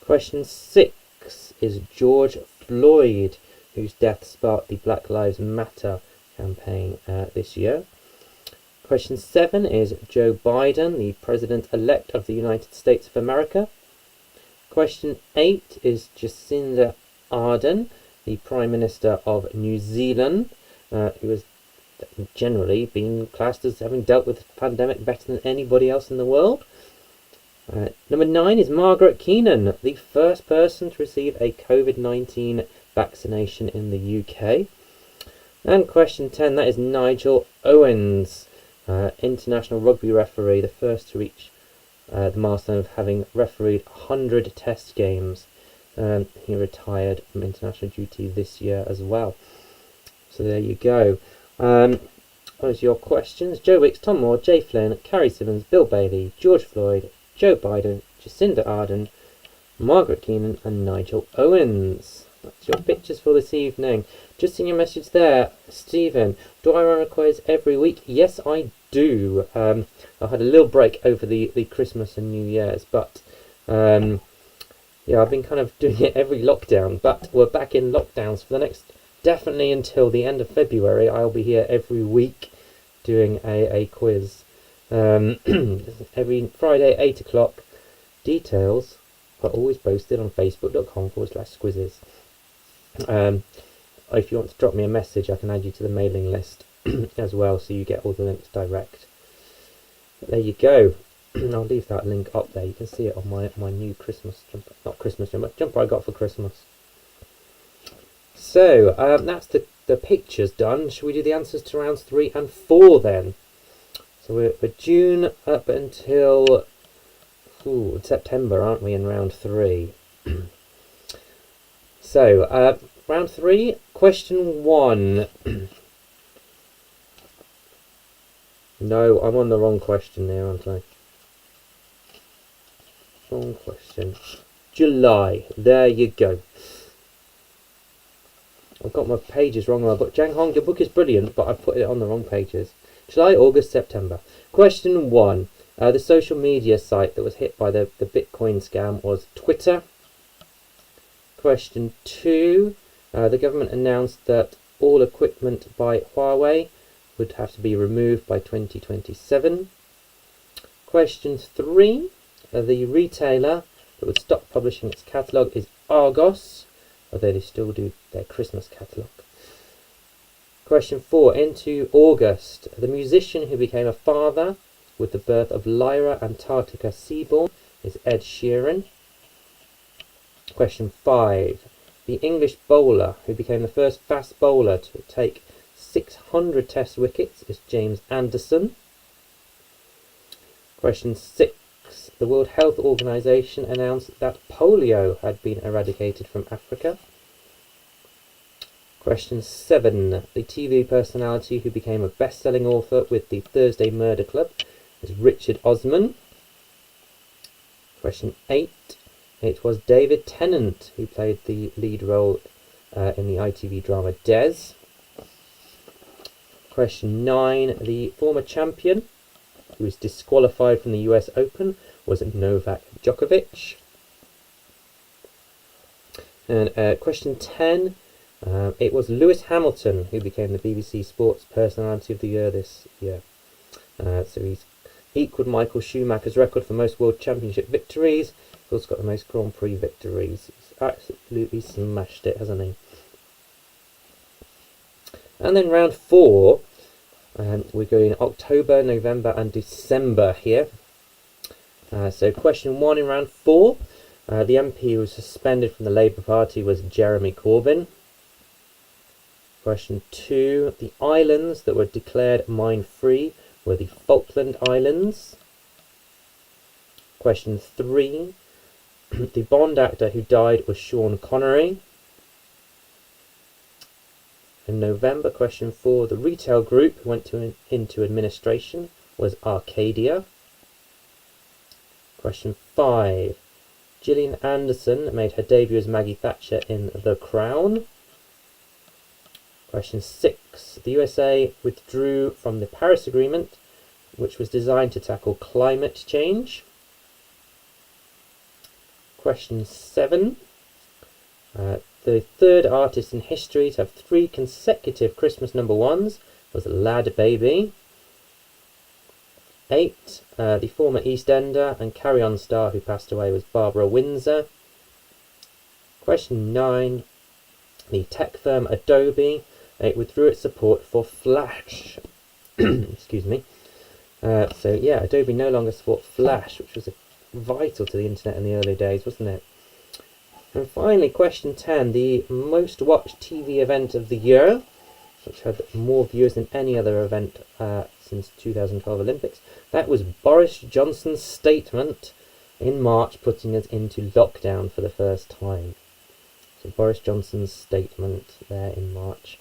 Question 6 is George Floyd, whose death sparked the Black Lives Matter campaign this year. Question 7 is Joe Biden, the President-elect of the United States of America. Question 8 is Jacinda Ardern, the Prime Minister of New Zealand, who has generally been classed as having dealt with the pandemic better than anybody else in the world. Number 9 is Margaret Keenan, the first person to receive a COVID-19 vaccination in the UK. And question 10, that is Nigel Owens, international rugby referee, the first to reach the milestone of having refereed 100 test games. He retired from international duty this year as well. So there you go. Those are your questions. Joe Wicks, Tom Moore, Jay Flynn, Carrie Simmons, Bill Bailey, George Floyd, Joe Biden, Jacinda Ardern, Margaret Keenan and Nigel Owens. That's your pictures for this evening. Just seen your message there, Stephen. Do I run a quiz every week? Yes, I do. I had a little break over the Christmas and New Year's, but yeah, I've been kind of doing it every lockdown. But we're back in lockdowns for the next, definitely until the end of February. I'll be here every week doing a quiz. Every Friday, 8 o'clock. Details are always posted on facebook.com/Scuizzes. If you want to drop me a message, I can add you to the mailing list as well, so you get all the links direct. But there you go. I'll leave that link up there. You can see it on my new Christmas jumper. Not Christmas jumper I got for Christmas. So, that's the pictures done. Shall we do the answers to rounds 3 and 4 then? So we're June up until September, aren't we, in round 3? So, round 3, question 1. No, I'm on the wrong question there, aren't I? Wrong question. July. There you go. I've got my pages wrong. I've got Jang Hong, your book is brilliant, but I put it on the wrong pages. July, August, September. Question 1. The social media site that was hit by the Bitcoin scam was Twitter. Question 2. The government announced that all equipment by Huawei would have to be removed by 2027. Question 3. The retailer that would stop publishing its catalogue is Argos, although they still do their Christmas catalogue. Question 4. Into August. The musician who became a father with the birth of Lyra Antarctica Seaborn is Ed Sheeran. Question 5. The English bowler who became the first fast bowler to take 600 test wickets is James Anderson. Question 6. The World Health Organization announced that polio had been eradicated from Africa. Question 7. The TV personality who became a best-selling author with the Thursday Murder Club is Richard Osman. Question 8. It was David Tennant who played the lead role in the ITV drama Des. Question 9. The former champion who was disqualified from the US Open was Novak Djokovic. And question 10. It was Lewis Hamilton who became the BBC Sports Personality of the Year this year. So he's equalled Michael Schumacher's record for most World Championship victories. He's also got the most Grand Prix victories. He's absolutely smashed it, hasn't he? And then round 4, we're going October, November and December here. So question 1 in round 4. The MP who was suspended from the Labour Party was Jeremy Corbyn. Question 2. The islands that were declared mine-free were the Falkland Islands. Question 3. The Bond actor who died was Sean Connery. In November, question 4, the retail group who went into administration was Arcadia. Question 5, Gillian Anderson made her debut as Maggie Thatcher in The Crown. Question 6, the USA withdrew from the Paris Agreement, which was designed to tackle climate change. Question 7, the third artist in history to have 3 consecutive Christmas #1s was Lad Baby. 8, the former EastEnder and Carry On star who passed away was Barbara Windsor. Question 9, the tech firm Adobe withdrew its support for Flash. Excuse me. So yeah, Adobe no longer support Flash, which was vital to the internet in the early days, wasn't it? And finally, question 10, the most watched TV event of the year, which had more viewers than any other event since 2012 Olympics. That was Boris Johnson's statement in March, putting us into lockdown for the first time. So Boris Johnson's statement there in March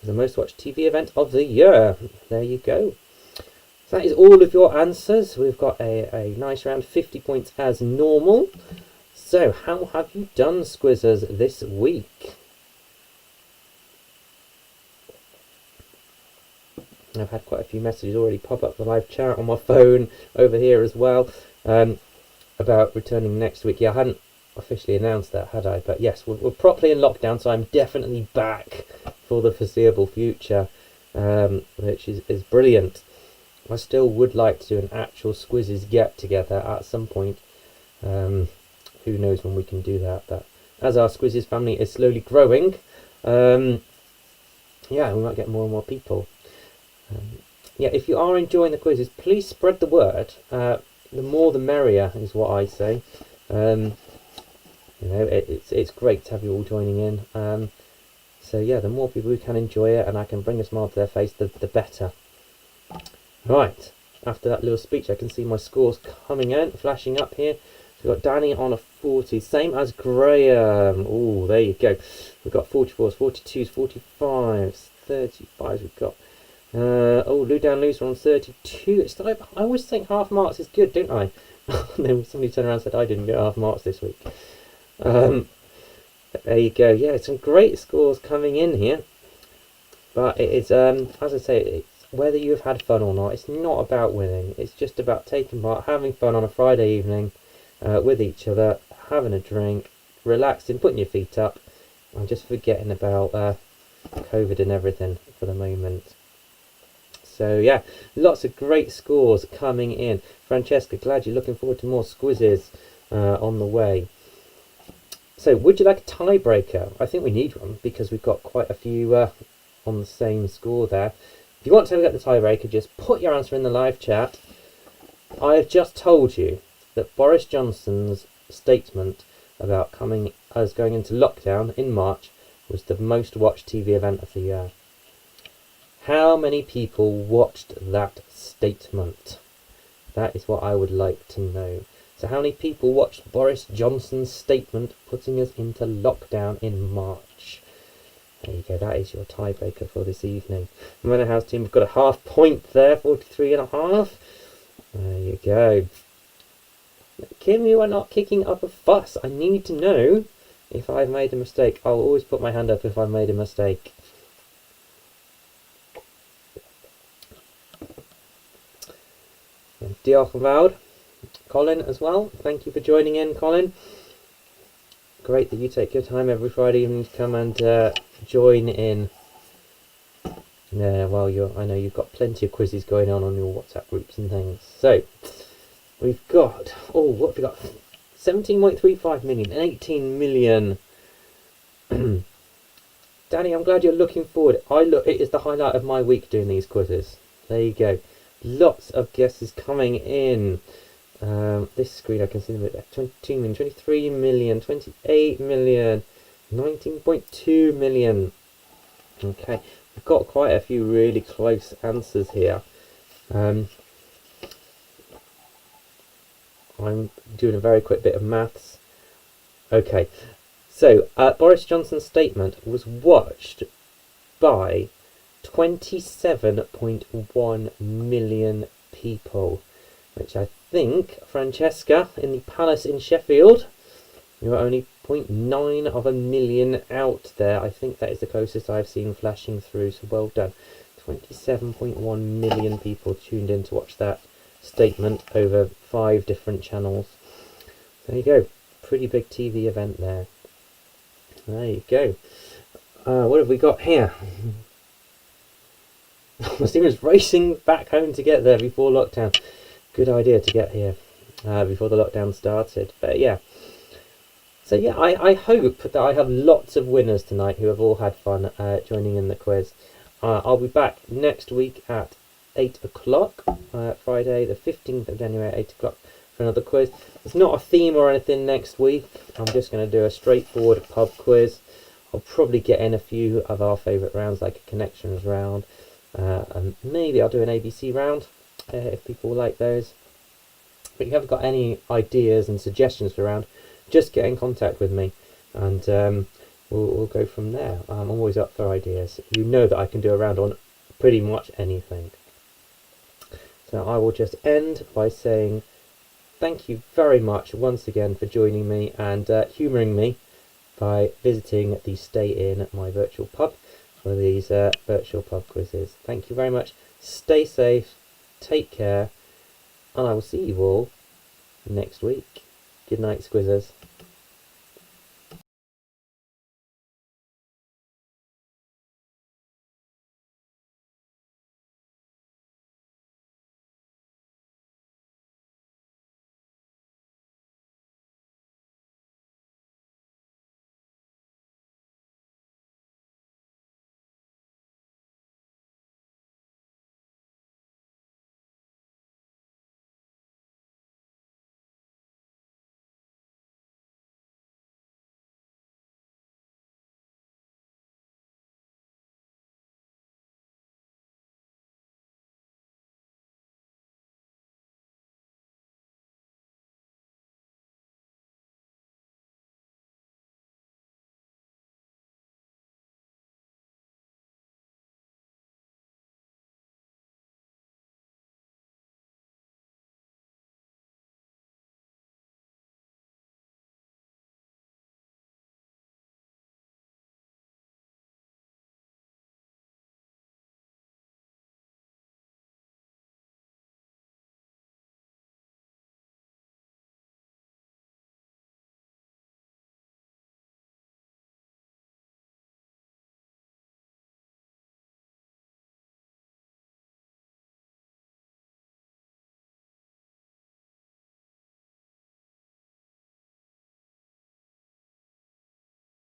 was the most watched TV event of the year. There you go. So that is all of your answers. We've got a nice round, 50 points as normal. So how have you done, Scuizzes, this week? I've had quite a few messages already pop up the live chat on my phone over here as well about returning next week. Yeah, I hadn't officially announced that, had I? But yes, we're properly in lockdown, so I'm definitely back for the foreseeable future, which is brilliant. I still would like to do an actual Scuizzes get-together at some point. Who knows when we can do that, but as our Scuizzes family is slowly growing, yeah, we might get more and more people. Yeah, if you are enjoying the quizzes, please spread the word. The more the merrier is what I say. You know, it's great to have you all joining in. So yeah, the more people who can enjoy it and I can bring a smile to their face, the better. Right, after that little speech, I can see my scores coming in, flashing up here. So we've got Danny on a 40, same as Graham. Oh, there you go. We've got 44s, 42s, 45s, 35s. We've got Lou Down Loose on 32. It's like, I always think half marks is good, don't I? And then somebody turned around and said I didn't get half marks this week. There you go. Yeah, some great scores coming in here. But it is, as I say, it's whether you've had fun or not. It's not about winning. It's just about taking part, having fun on a Friday evening with each other, having a drink, relaxing, putting your feet up, and just forgetting about COVID and everything for the moment. So yeah, lots of great scores coming in. Francesca, glad you're looking forward to more Scuizzes on the way. So would you like a tiebreaker? I think we need one because we've got quite a few on the same score there. If you want to get the tiebreaker, just put your answer in the live chat. I have just told you that Boris Johnson's statement about going into lockdown in March was the most watched TV event of the year. How many people watched that statement? That is what I would like to know. So how many people watched Boris Johnson's statement putting us into lockdown in March? There you go, that is your tiebreaker for this evening. Manor House team, we've got a half point there, 43.5. There you go. Kim, you are not kicking up a fuss. I need to know if I've made a mistake. I'll always put my hand up if I've made a mistake. Diolch yn fawr. Colin as well. Thank you for joining in, Colin. Great that you take your time every Friday evening to come and join in. Yeah, well, I know you've got plenty of quizzes going on your WhatsApp groups and things. So, we've got, what have we got? 17.35 million and 18 million. Danny, I'm glad you're looking forward. It is the highlight of my week doing these quizzes. There you go. Lots of guesses coming in. This screen I can see them at 22 million, 23 million, 28 million, 19.2 million. Okay, we've got quite a few really close answers here. I'm doing a very quick bit of maths. Okay, so Boris Johnson's statement was watched by 27.1 million people, which I think, Francesca, in the Palace in Sheffield, you're only 0.9 of a million out there. I think that is the closest I've seen flashing through, so well done. 27.1 million people tuned in to watch that statement over 5 different channels. There you go. Pretty big TV event there. There you go. What have we got here? Stephen's racing back home to get there before lockdown. Good idea to get here before the lockdown started. But yeah. So yeah, I hope that I have lots of winners tonight who have all had fun joining in the quiz. I'll be back next week at 8 o'clock, Friday the 15th of January at 8 o'clock for another quiz. It's not a theme or anything next week. I'm just going to do a straightforward pub quiz. I'll probably get in a few of our favourite rounds, like a connections round, and maybe I'll do an ABC round if people like those. But if you haven't got any ideas and suggestions for a round, just get in contact with me, and we'll go from there. I'm always up for ideas. You know that I can do a round on pretty much anything. So I will just end by saying thank you very much once again for joining me and humouring me by visiting the Stay In at my virtual pub for these virtual pub quizzes. Thank you very much. Stay safe, take care, and I will see you all next week. Good night, Scuizzes.